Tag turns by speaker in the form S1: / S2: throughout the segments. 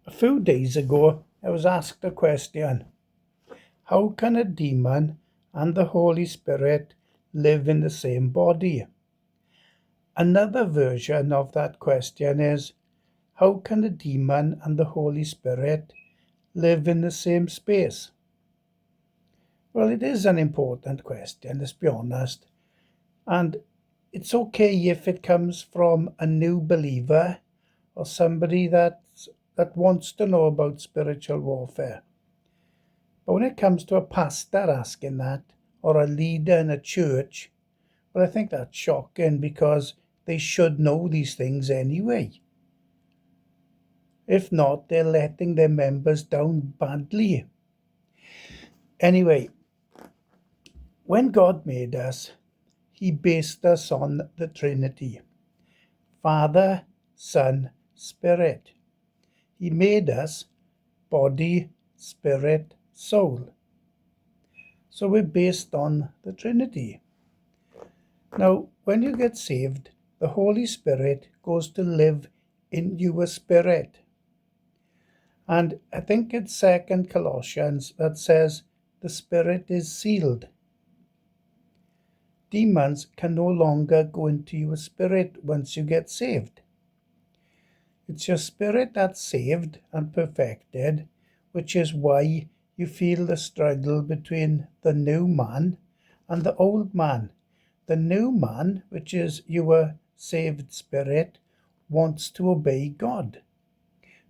S1: A few days ago, I was asked a question. How can a demon and the Holy Spirit live in the same body? Another version of that question is, how can a demon and the Holy Spirit live in the same space? Well, it is an important question, let's be honest. And it's okay if it comes from a new believer or somebody that wants to know about spiritual warfare. But when it comes to a pastor asking that, or a leader in a church, well, I think that's shocking because they should know these things anyway. If not, they're letting their members down badly. Anyway, when God made us, He based us on the Trinity: Father, Son, Spirit. He made us body, spirit, soul. So we're based on the Trinity. Now, when you get saved, the Holy Spirit goes to live in your spirit. And I think it's 2 Colossians that says the Spirit is sealed. Demons can no longer go into your spirit once you get saved. It's your spirit that's saved and perfected, which is why you feel the struggle between the new man and the old man. The new man, which is your saved spirit, wants to obey God.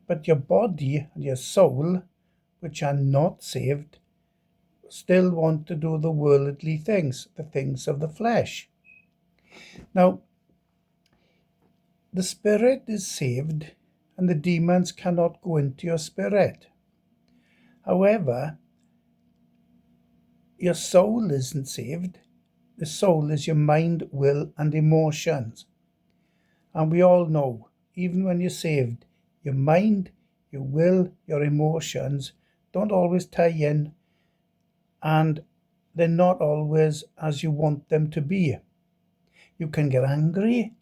S1: But your body and your soul, which are not saved, still want to do the worldly things, the things of the flesh. Now, the spirit is saved and the demons cannot go into your spirit. However, your soul isn't saved. The soul is your mind, will, and emotions. And we all know, even when you're saved, your mind, your will, your emotions don't always tie in, and they're not always as you want them to be. You can get angry.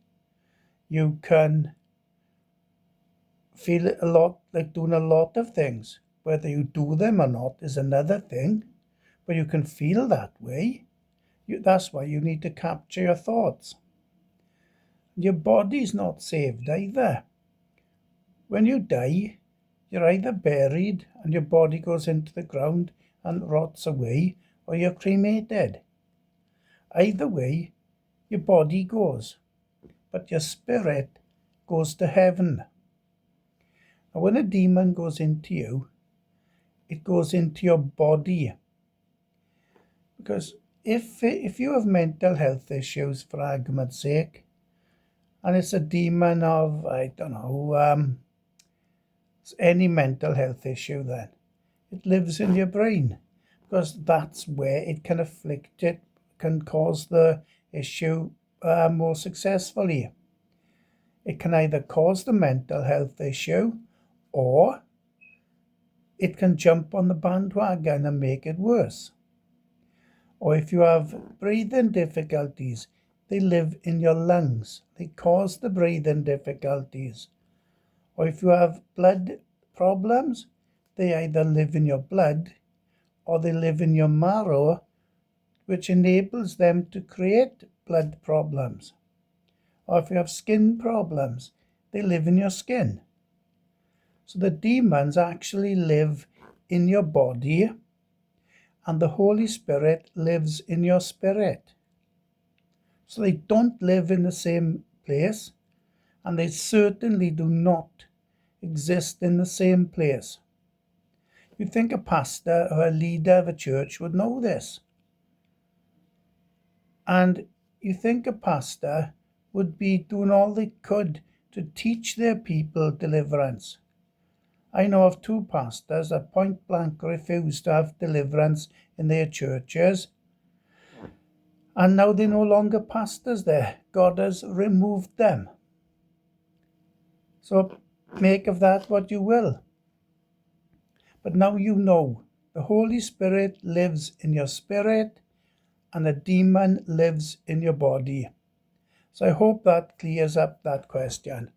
S1: You can feel a lot like doing a lot of things. Whether you do them or not is another thing, but you can feel that way. That's why you need to capture your thoughts. Your body's not saved either. When you die, you're either buried and your body goes into the ground and rots away, or you're cremated. Either way, your body goes, but your spirit goes to heaven. Now, when a demon goes into you, it goes into your body. Because if you have mental health issues, for argument's sake, and it's a demon of, I don't know, any mental health issue, then it lives in your brain, because that's where it can afflict it, can cause the issue more successfully. It can either cause the mental health issue, or it can jump on the bandwagon and make it worse. Or if you have breathing difficulties, they live in your lungs. They cause the breathing difficulties. Or if you have blood problems, they either live in your blood or they live in your marrow, which enables them to create blood problems. Or if you have skin problems, they live in your skin. So the demons actually live in your body, and the Holy Spirit lives in your spirit. So they don't live in the same place, and they certainly do not exist in the same place. You'd think a pastor or a leader of a church would know this. And you think a pastor would be doing all they could to teach their people deliverance. I know of 2 pastors that point blank refused to have deliverance in their churches, and now they're no longer pastors there. God has removed them. So make of that what you will. But now you know the Holy Spirit lives in your spirit and a demon lives in your body. So I hope that clears up that question.